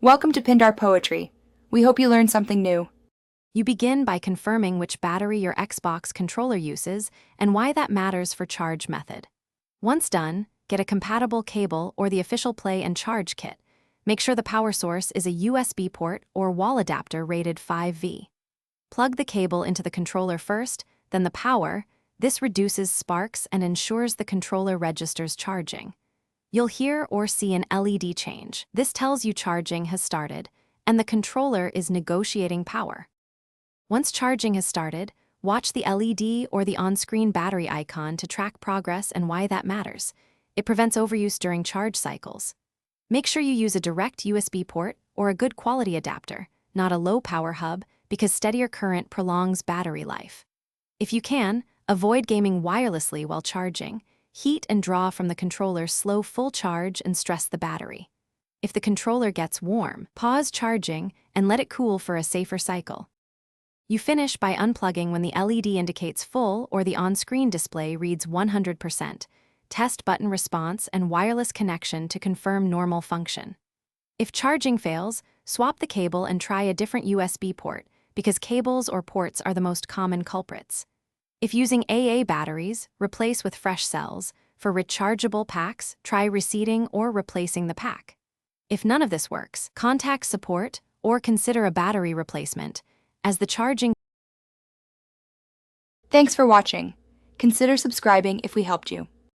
Welcome to Pindar Poetry. We hope you learned something new. You begin by confirming which battery your Xbox controller uses and why that matters for charge method. Once done, get a compatible cable or the official play and charge kit. Make sure the power source is a USB port or wall adapter rated 5V. Plug the cable into the controller first, then the power. This reduces sparks and ensures the controller registers charging. You'll hear or see an LED change. This tells you charging has started, and the controller is negotiating power. Once charging has started, watch the LED or the on-screen battery icon to track progress and why that matters. It prevents overuse during charge cycles. Make sure you use a direct USB port or a good quality adapter, not a low-power hub, because steadier current prolongs battery life. If you can, avoid gaming wirelessly while charging. Heat and draw from the controller slow full charge and stress the battery. If the controller gets warm, pause charging and let it cool for a safer cycle. You finish by unplugging when the LED indicates full or the on-screen display reads 100%. Test button response and wireless connection to confirm normal function. If charging fails, swap the cable and try a different USB port, because cables or ports are the most common culprits. If using AA batteries, replace with fresh cells. For rechargeable packs, try reseating or replacing the pack. If none of this works, contact support or consider a battery replacement, as the charging. Thanks for watching. Consider subscribing if we helped you.